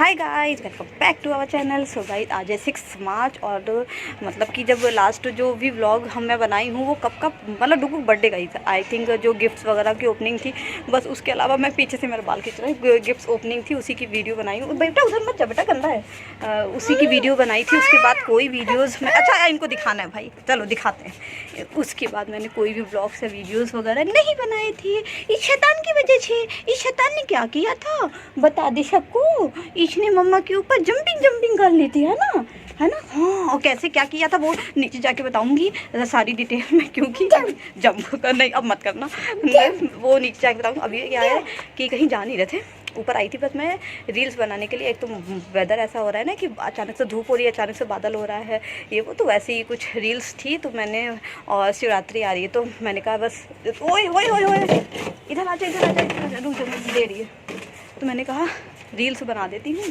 Hi guys, welcome back to our channel. So guys, आज है 6 मार्च और मतलब कि जब लास्ट जो भी व्लॉग मैं बनाई हूँ वो कब का मतलब डुगू बर्थडे का ही था। आई थिंक जो गिफ्ट्स वगैरह की ओपनिंग थी, बस उसके अलावा मैं पीछे से मेरे बाल खींच रहा है, गिफ्ट्स ओपनिंग थी उसी की वीडियो बनाई हूँ। बेटा उधर मत जा, बेटा गंदा है। उसी की वीडियो बनाई थी। उसके बाद कोई वीडियोज़ में अच्छा इनको दिखाना है भाई, चलो दिखाते हैं। उसके बाद मैंने कोई भी ब्लॉग्स या वीडियोज़ वगैरह नहीं बनाई थी। इस शैतान की वजह से। इस शैतान ने क्या किया था बता दे सबको। इसने मम्मा के ऊपर जंपिंग कर ली थी, है ना, है ना। हाँ, और कैसे क्या किया था वो नीचे जाके बताऊंगी सारी डिटेल में, क्योंकि जंप कर नहीं अब मत करना, वो नीचे जाके बताऊंगी। अभी क्या है कि कहीं जा नहीं रहे थे, ऊपर आई थी बस मैं रील्स बनाने के लिए। एक तो वेदर ऐसा हो रहा है ना कि अचानक से धूप हो रही है, अचानक से बादल हो रहा है, ये वो, तो वैसे ही कुछ रील्स थी तो मैंने, और शिवरात्रि आ रही है तो मैंने कहा बस ओए ओए ओए ओए इधर आ जा, इधर आ जा, रुक जा, दे रही है। तो मैंने कहा रील्स बना देती हूँ,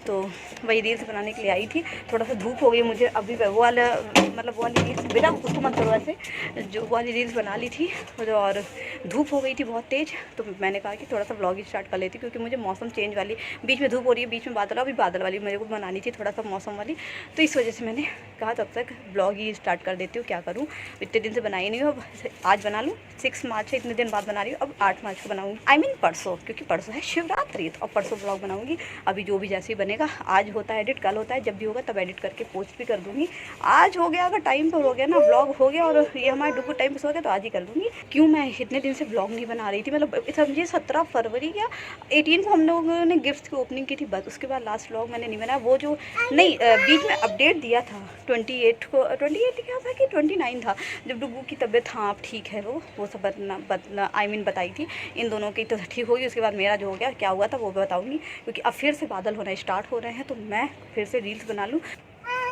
तो वही रील्स बनाने के लिए आई थी। थोड़ा सा धूप हो गई मुझे अभी, वो वाला मतलब वो वाली रील्स बेटा उसको मत करो ऐसे, जो वाली रील्स बना ली थी और धूप हो गई थी बहुत तेज़। तो मैंने कहा कि थोड़ा सा व्लॉग ही स्टार्ट कर लेती, क्योंकि मुझे मौसम चेंज वाली, बीच में धूप हो रही है बीच में बादल, अभी बादल वाली मेरे को बनानी थी थोड़ा सा मौसम वाली। तो इस वजह से मैंने कहा तब तक ब्लॉग ही स्टार्ट कर देती हूँ, क्या करूँ, इतने दिन से बनाई नहीं हूँ, अब आज बना लूँ। 6 मार्च से इतने दिन बाद बना रही हूँ, अब 8 मार्च को बनाऊँगी, आई मीन परसों, क्योंकि परसों है शिवरात्रि, तो अब परसों ब्लॉग बनाऊँगी। अभी जो भी जैसे ही बनेगा, आज होता है एडिट, कल होता है, जब भी होगा तब एडिट करके पोस्ट भी कर दूँगी। आज हो गया, अगर टाइम पर हो गया ना, ब्लॉग हो गया और ये हमारे डुगू टाइम पर हो गया तो आज ही कर दूँगी। क्यों मैं इतने दिन से ब्लॉग नहीं बना रही थी, मतलब समझिए 17 फरवरी या 18 को हम लोगों ने गिफ्ट की ओपनिंग की थी, बस उसके बाद लास्ट व्लॉग मैंने नहीं बनाया। वो जो नहीं बीच में अपडेट दिया था 28 को, 28 क्या था कि 29 था, जब डुगू की तबीयत हाँ ठीक है, वो सब आई मीन बताई थी। इन दोनों की तो ठीक होगी, उसके बाद मेरा जो हो गया क्या हुआ था वो बताऊँगी, क्योंकि अब फिर से बादल होना स्टार्ट हो रहे हैं तो मैं फिर से रील्स बना लूँ।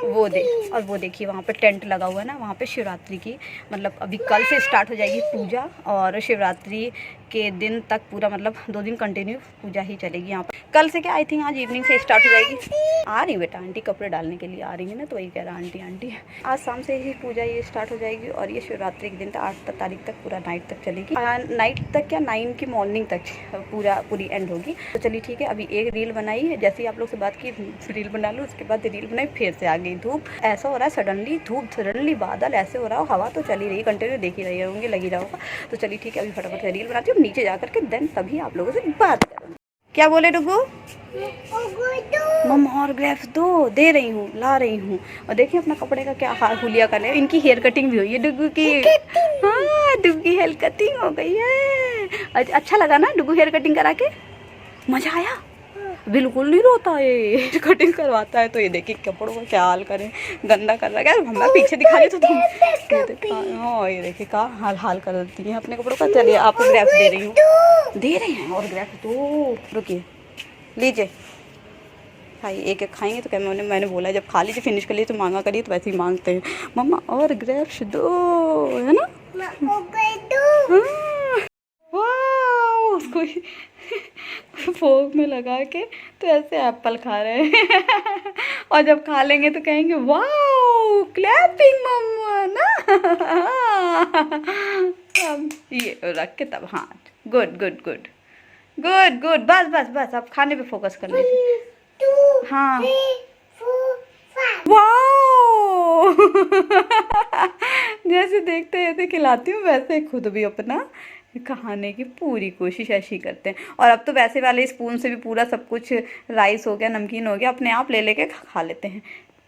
वो देख, और वो देखिए वहाँ पे टेंट लगा हुआ है ना, वहाँ पे शिवरात्रि की मतलब अभी कल से स्टार्ट हो जाएगी पूजा, और शिवरात्रि के दिन तक पूरा मतलब 2 दिन कंटिन्यू पूजा ही चलेगी यहाँ पर। कल से क्या, आई थिंक आज इवनिंग से स्टार्ट हो जाएगी। आ रही बेटा आंटी कपड़े डालने के लिए आ रही है ना, तो वही कह रहा आंटी आंटी। आज शाम से ही पूजा ये स्टार्ट हो जाएगी और ये शिवरात्रि के दिन तक 8 तारीख तक पूरा नाइट तक चलेगी। नाइट तक क्या 9 की मॉर्निंग तक पूरी एंड होगी। तो चलिए ठीक है, अभी एक रील बनाई है, जैसे ही आप लोग से बात की रील बना लूँ, उसके बाद रील बनाई फिर से आ गई धूप। ऐसा हो रहा है सडनली धूप, सडनली बादल, ऐसे हो रहा हो, हवा तो चली रही कंटिन्यू, देख ही रही होंगे, लगी रहा होगा। तो चलिए ठीक है, अभी फटाफट से रील बनाती हूँ, नीचे जा करके देन तभी आप लोगों से बात करूँगी। क्या बोले डुगू? मम्मा और ग्रेप्स दे रही हूँ, ला रही हूँ। और देखिए अपना कपड़े का क्या हाल हुलिया कर रहे हैं। इनकी हेयर कटिंग भी हुई है डुगू की। हाँ, डुगू की हेयर कटिंग हो गई है। अच्छा लगा ना डुगू हेयर कटिंग करा के? मजा आया? बिल्कुल नहीं रोता है, कटिंग करवाता है तो। ये देखिए कपड़ों का क्या हाल करें, गंदा कर रहा है। हमारा पीछे दिखा रही तो तुम, हाँ ये देखिए क्या हाल कर देती है अपने कपड़ों का। चलिए आपको ग्रेप्स दे रही हूँ, दे रहे हैं और ग्रेप्स दो, रुकिए लीजिए भाई, एक एक खाएंगे तो क्या, मैंने बोला जब खा लीजिए फिनिश कर लीजिए तो मांगा करिए, तो वैसे ही मांगते हैं मम्मा और ग्रेप्स दो, है ना। वाह, उसको फोक में लगा के तो ऐसे एप्पल खा रहे हैं और जब खा लेंगे तो कहेंगे वाह क्लैपिंग मम्मा ना। अब ये रख के तब हाँ, good good good good good, बस बस बस, अब खाने पे फोकस कर लीजिए। हाँ वाह जैसे देखते हैं ऐसे खिलाती हूँ, वैसे खुद भी अपना खाने की पूरी कोशिश ऐसी करते हैं। और अब तो वैसे वाले स्पून से भी पूरा सब कुछ, राइस हो गया, नमकीन हो गया, अपने आप ले लेके खा लेते हैं।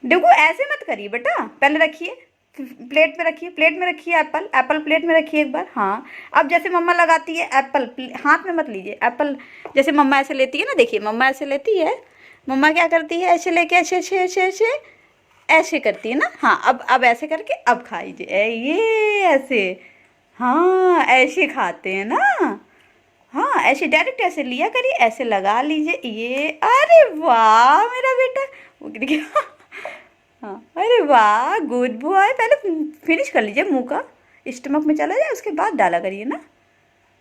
देखो ऐसे मत करिए बेटा, पहले रखिए प्लेट में रखिए, प्लेट में रखिए एप्पल, एप्पल प्लेट में रखिए एक बार। हाँ, अब जैसे मम्मा लगाती है एप्पल, हाथ में मत लीजिए एप्पल, जैसे मम्मा ऐसे लेती है ना, देखिए मम्मा ऐसे लेती है, मम्मा क्या करती है ऐसे लेके ऐसे ऐसे ऐसे ऐसे ऐसे करती है ना। हाँ, अब ऐसे करके अब खाइए, ये ऐसे, हाँ ऐसे खाते हैं ना। हाँ ऐसे डायरेक्ट ऐसे लिया करिए, ऐसे लगा लीजिए ये, अरे वाह मेरा बेटा, वो गिर गया। हाँ अरे वाह गुड बॉय, पहले फिनिश कर लीजिए, मुंह का स्टमक में चला जाए उसके बाद डाला करिए ना,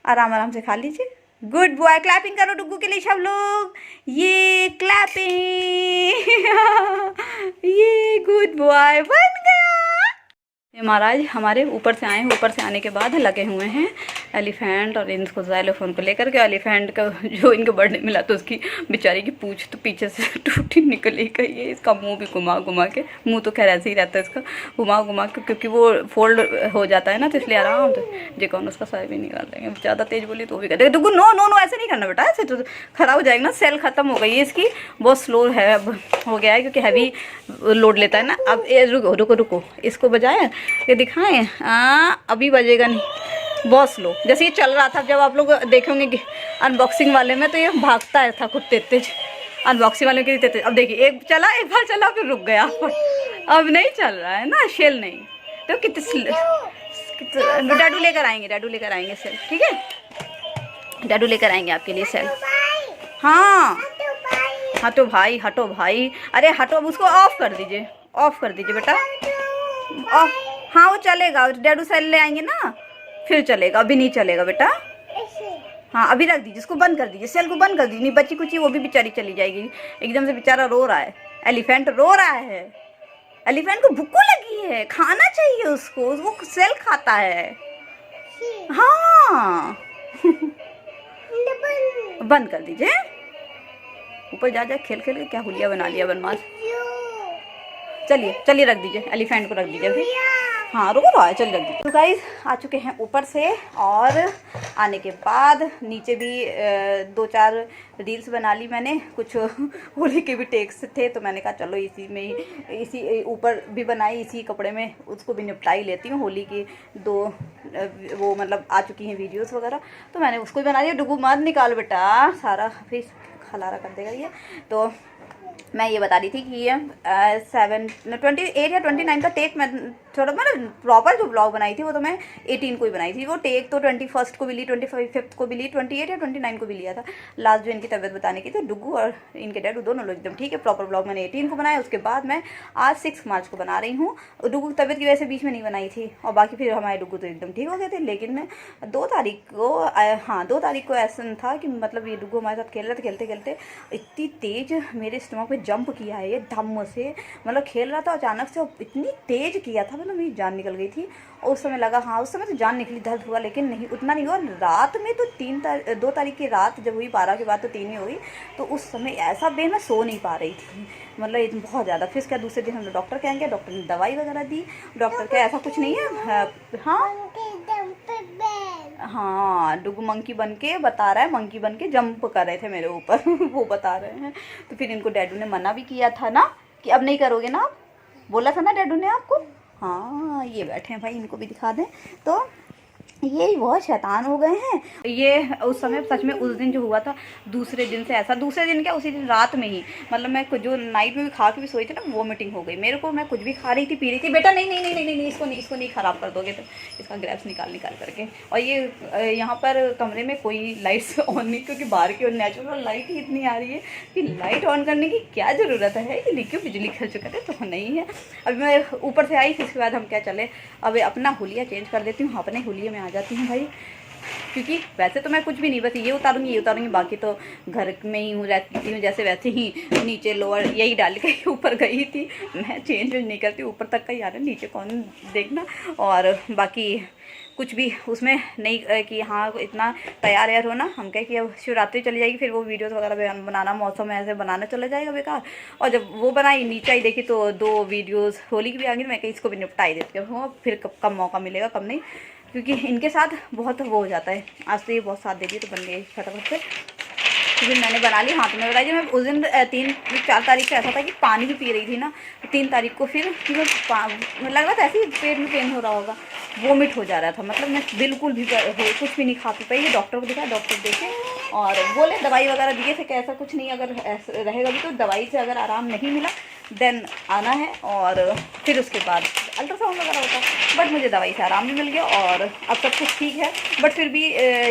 आराम आराम से खा लीजिए। गुड बॉय, क्लैपिंग करो डुग्गू के लिए सब लोग, ये क्लैपिंग ये गुड बॉय बन गया। महाराज हमारे ऊपर से आए हैं, ऊपर से आने के बाद लगे हुए हैं एलिफेंट और इनको ज़ाइलोफ़ोन को लेकर के। एलिफेंट का जो इनको बर्थडे मिला तो उसकी बेचारी की पूंछ तो पीछे से टूटी निकली गई है। इसका मुंह भी घुमा घुमा के, मुंह तो खैर ऐसे ही रहता है इसका, घुमा घुमा के, क्योंकि वो फोल्ड हो जाता है ना, तो इसलिए आराम से जे कौन उसका सर भी निकाल देंगे। ज़्यादा तेज़ बोली तो भी कहते हैं देखो, नो नो नो ऐसे नहीं करना बेटा, ऐसे तो ख़राब हो जाएगा ना, सेल ख़त्म हो गई है इसकी, बहुत स्लो है अब हो गया है क्योंकि हैवी लोड लेता है ना। अब रुको रुको रुको, इसको बजाए ये दिखाएं, अभी बजेगा नहीं, बहुत स्लो। जैसे ये चल रहा था, जब आप लोग देखेंगे कि अनबॉक्सिंग वाले में तो ये भागता है था खुद तेज, अनबॉक्सिंग वाले के तेज। अब देखिए एक चला, एक बार चला, फिर रुक गया, अब नहीं चल रहा है ना, शेल नहीं तो कितने डैडू लेकर आएंगे, डैडू लेकर आएंगे सेल, ठीक है, डैडू लेकर आएंगे आपके लिए सेल। हाँ हटो भाई, हटो भाई, अरे हटो, अब उसको ऑफ कर दीजिए, ऑफ कर दीजिए बेटा, ऑफ। हाँ वो चलेगा, डैडू सेल ले आएंगे ना फिर चलेगा, अभी नहीं चलेगा बेटा। हाँ अभी रख दीजिए, इसको बंद कर दीजिए, सेल को बंद कर दीजिए, नहीं बच्ची कुछ वो भी बेचारी चली जाएगी। एकदम से बेचारा रो रहा है, एलिफेंट रो रहा है, एलिफेंट को भूख लगी है, खाना चाहिए उसको, वो सेल खाता है। हाँ बंद कर दीजिए, ऊपर जा खेल खेल के क्या हुलिया बना लिया बनमास। चलिए चलिए रख दीजिए, एलिफेंट को रख दीजिए अभी। हाँ रुको रहा है, चलिए रख दीजिए। तो गाइस आ चुके हैं ऊपर से, और आने के बाद नीचे भी 2-4 रील्स बना ली मैंने, कुछ होली के भी टेक्स थे तो मैंने कहा चलो इसी में ही, इसी ऊपर भी बनाई, इसी कपड़े में उसको भी निपटा ही लेती हूँ। होली की 2 वो मतलब आ चुकी हैं वीडियोस वगैरह, तो मैंने उसको भी बना लिया। डुगू मत निकाल बेटा, सारा फिर खलारा कर देगा ये। तो मैं ये बता रही थी कि ये 28 या 29 का टेक मैं थोड़ा मतलब प्रॉपर जो ब्लॉग बनाई थी वो तो मैं 18 को ही बनाई थी। वो टेक तो 21 को भी ली, 25 को भी ली, 28 या 29 को भी लिया था लास्ट जो इनकी तबीयत बताने की। तो डुगू और इनके डैडू दोनों लोग एकदम ठीक है। प्रॉपर ब्लॉग मैंने 18 को बनाया, उसके बाद मैं आज 6 मार्च को बना रही हूँ। डुगू की तबीयत की वजह से बीच में नहीं बनाई थी, और बाकी फिर हमारे डुगू तो एकदम ठीक हो गए थे। लेकिन मैं 2 तारीख को, हाँ 2 तारीख को ऐसा था कि मतलब ये डुगू हमारे साथ खेल रहे थे, खेलते खेलते इतनी तेज़ मेरे स्टमक पे जंप किया है ये धम्म से, मतलब खेल रहा था अचानक से इतनी तेज़ किया था, मतलब मेरी जान निकल गई थी। और उस समय लगा हाँ उस समय तो जान निकली, दर्द हुआ, लेकिन नहीं उतना नहीं हुआ। रात में तो 2 तारीख की रात जब हुई, 12 के बाद तो 3 ही हुई, तो उस समय ऐसा मैं सो नहीं पा रही थी, मतलब बहुत ज़्यादा। फिर क्या दूसरे दिन हम डॉक्टर के आएंगे, डॉक्टर ने दवाई वगैरह दी, डॉक्टर का ऐसा कुछ नहीं है। हाँ डुगू मंकी बन के बता रहा है, मंकी बन के जंप कर रहे थे मेरे ऊपर वो बता रहे हैं। तो फिर इनको डैडू ने मना भी किया था ना कि अब नहीं करोगे ना, आप बोला था ना डैडू ने आपको। हाँ ये बैठे हैं भाई, इनको भी दिखा दें। तो ये बहुत शैतान हो गए हैं ये। उस समय सच में उस दिन जो हुआ था, दूसरे दिन से ऐसा, दूसरे दिन क्या उसी दिन रात में ही, मतलब मैं जो नाइट में भी खा के भी सोई थी ना, वोमिटिंग हो गई मेरे को। मैं कुछ भी खा रही थी, पी रही थी। बेटा नहीं नहीं नहीं नहीं नहीं, इसको नहीं ख़राब कर दोगे तो। इसका ग्रैप्स निकाल करके। और ये यहाँ पर कमरे में कोई लाइट्स ऑन नहीं, क्योंकि बाहर की नेचुरल लाइट ही इतनी आ रही है कि लाइट ऑन करने की क्या ज़रूरत है, कि क्यों बिजली खर्च करे, तो नहीं है। अभी मैं ऊपर से आई, फिर इसके बाद हम क्या चले, अब अपना हुलिया चेंज कर देती हूँ, अपने हुलिये में आ जाती हूँ भाई। क्योंकि वैसे तो मैं कुछ भी नहीं, बस ये उतारूंगी, बाकी तो घर में ही हूँ, रहती हूँ जैसे वैसे ही। नीचे लोअर यही डाल के ऊपर गई थी, मैं चेंज नहीं करती, ऊपर तक का ही आ रहा है, नीचे कौन देखना। और बाकी कुछ भी उसमें नहीं कि हाँ इतना तैयार यार होना, हम कहें कि अब शिवरात्रि चली जाएगी, फिर वो वीडियोस वगैरह बनाना, मौसम ऐसे बनाना चला जाएगा बेकार। और जब वो बनाई नीचे ही देखी तो 2 वीडियोस होली की भी आ गई, मैं कहीं इसको भी निपटाई देती हूँ, फिर कब मौका मिलेगा कब नहीं, क्योंकि इनके साथ बहुत वो हो जाता है। आज तो ये बहुत साथ दे दी तो बन गई फटाफट से, तो फिर मैंने बना ली। हाँ तो मैं बताइए, मैं उस दिन 3-4 तारीख से ऐसा था कि पानी भी पी रही थी ना, 3 तारीख को फिर लग रहा था ऐसे ही पेट में पेन हो रहा होगा, वोमिट हो जा रहा था, मतलब मैं बिल्कुल भी कुछ भी नहीं खा पी पाई। डॉक्टर को दिखाया, डॉक्टर देखे और बोले दवाई वगैरह दिए थे कि ऐसा कुछ नहीं, अगर ऐसा रहेगा भी तो दवाई से अगर आराम नहीं मिला देन आना है, और फिर उसके बाद अल्ट्रासाउंड वगैरह होता है। बट मुझे दवाई से आराम भी मिल गया और अब सब कुछ ठीक है। बट फिर भी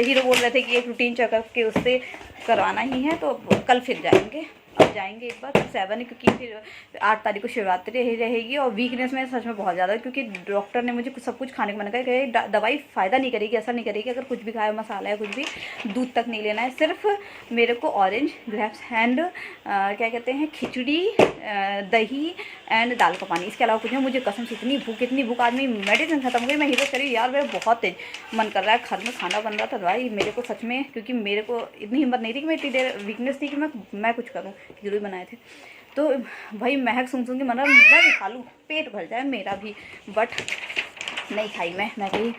हीरो बोल रहे थे कि एक रूटीन चेकअप के उससे करवाना ही है, तो कल फिर जाएंगे। अब जाएंगे एक बार, फिर 7, क्योंकि फिर 8 तारीख को शिवरात्रि रहेगी। और वीकनेस में सच में बहुत ज़्यादा, क्योंकि डॉक्टर ने मुझे सब कुछ खाने को मना किया कि दवाई फ़ायदा नहीं करेगी, असर नहीं करेगी अगर कुछ भी खाया, मसाला या कुछ भी, दूध तक नहीं लेना है। सिर्फ मेरे को ऑरेंज ग्रेप्स एंड क्या कहते हैं, खिचड़ी, दही एंड दाल का पानी, इसके अलावा कुछ नहीं। मुझे कसम से इतनी भूख आज मेरी मेडिसिन खत्म हो गई। मैं हीरो करी यार, मेरा बहुत तेज मन कर रहा है, घर में खाना बन रहा था भाई मेरे को सच में, क्योंकि मेरे को इतनी हिम्मत नहीं थी कि मैं इतनी देर, वीकनेस थी कि मैं कुछ करूँ। खिचड़ी बनाए थे तो भाई महक सुन के मन रहा मैं भी खा लूँ, पेट भर जाए मेरा भी, बट नहीं खाई मैं कही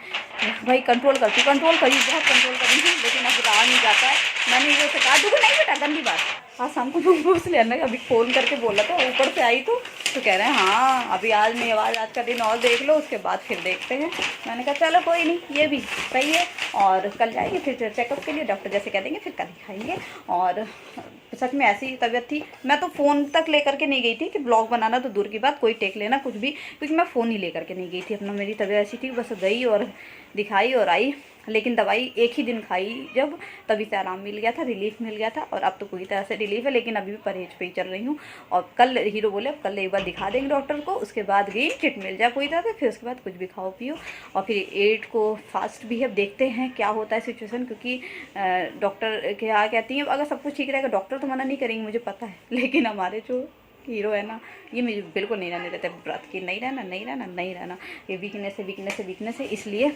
भाई कंट्रोल करी, बहुत कंट्रोल करी थी, लेकिन अब रहा नहीं जाता है। मैंने ये से कहा देखो नहीं बेटा गंदी बात, हाँ शाम को पूछ लेना, अभी फ़ोन करके बोला था, ऊपर से आई तो कह रहे हैं हाँ अभी आज नहीं, आज का दिन और देख लो, उसके बाद फिर देखते हैं। मैंने कहा चलो कोई नहीं, ये भी सही है। और कल जाएंगे फिर चेकअप के लिए, डॉक्टर जैसे कह देंगे फिर कल ही खाएंगे। और सच में ऐसी तबीयत थी, मैं तो फ़ोन तक लेकर के नहीं गई थी कि ब्लॉग बनाना तो दूर की बात, कोई टेक लेना कुछ भी, क्योंकि मैं फ़ोन ही लेकर के नहीं गई थी अपना। मेरी तबीयत ऐसी थी, बस गई और दिखाई और आई। लेकिन दवाई एक ही दिन खाई जब, तभी से आराम मिल गया था, रिलीफ मिल गया था। और अब तो पूरी तरह से रिलीफ है, लेकिन अभी भी परहेज पे ही चल रही हूँ। और कल हीरो बोले कल एक बार दिखा देंगे डॉक्टर को, उसके बाद गई किट मिल जाए पूरी तरह से, फिर उसके बाद कुछ भी खाओ पियो। और फिर 8 को फास्ट भी है, देखते हैं क्या होता है सिचुएशन, क्योंकि डॉक्टर क्या कहती हैं, अगर सब कुछ ठीक रहेगा डॉक्टर तो मना नहीं करेंगे मुझे पता है, लेकिन हमारे जो हीरो है ना, ये मुझे बिल्कुल नहीं रहने देते व्रत की, नहीं रहना, ये वीकनेस है, इसलिए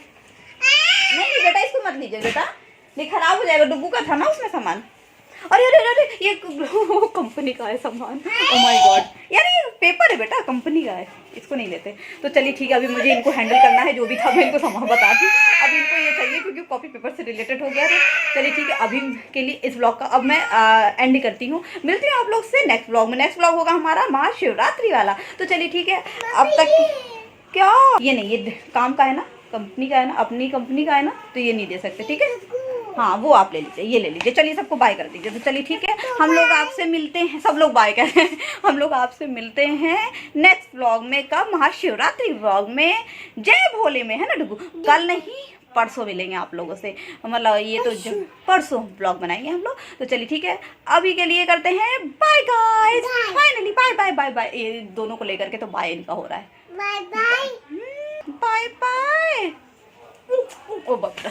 नहीं बेटा इसको मत लीजिए बेटा, नहीं खराब हो जाएगा, डुब्बू का था ना उसमें सामान। अरे अरे अरे ये कंपनी का है सामान, ओ माय गॉड यार, ये पेपर है बेटा, कंपनी का है, इसको नहीं लेते। तो चलिए ठीक है, अभी मुझे इनको हैंडल करना है, जो भी था मैं इनको सामान बता दी, अभी इनको ये चाहिए क्योंकि कॉपी पेपर से रिलेटेड हो गया था। चलिए ठीक है, अभी के लिए इस ब्लॉग का अब मैं एंड करती हूँ, मिलती हूँ आप लोग से नेक्स्ट ब्लॉग में। नेक्स्ट ब्लॉग होगा हमारा महाशिवरात्रि वाला। तो चलिए ठीक है, अब तक क्या ये नहीं, ये काम का है ना, कंपनी का है ना, अपनी कंपनी का है ना, तो ये नहीं दे सकते, ठीक है। हाँ वो आप ले लीजिए, ये ले लीजिए। चलिए सबको बाय कर दीजिए। तो चलिए ठीक है, हम लोग आपसे मिलते हैं, सब लोग बाय कर रहे हैं, हम लोग आपसे मिलते हैं नेक्स्ट व्लॉग में, कब, महाशिवरात्रि व्लॉग में, जय भोले में, है ना डुगू, कल नहीं परसों मिलेंगे आप लोगों से, मतलब ये तो परसों ब्लॉग बनाएंगे हम लोग। तो चलिए ठीक है, अभी के लिए करते हैं bye guys, finally bye bye bye bye, ये दोनों को लेकर के तो बाय इनका हो रहा है, बाय बाय बाय बाय, ओ बकरा।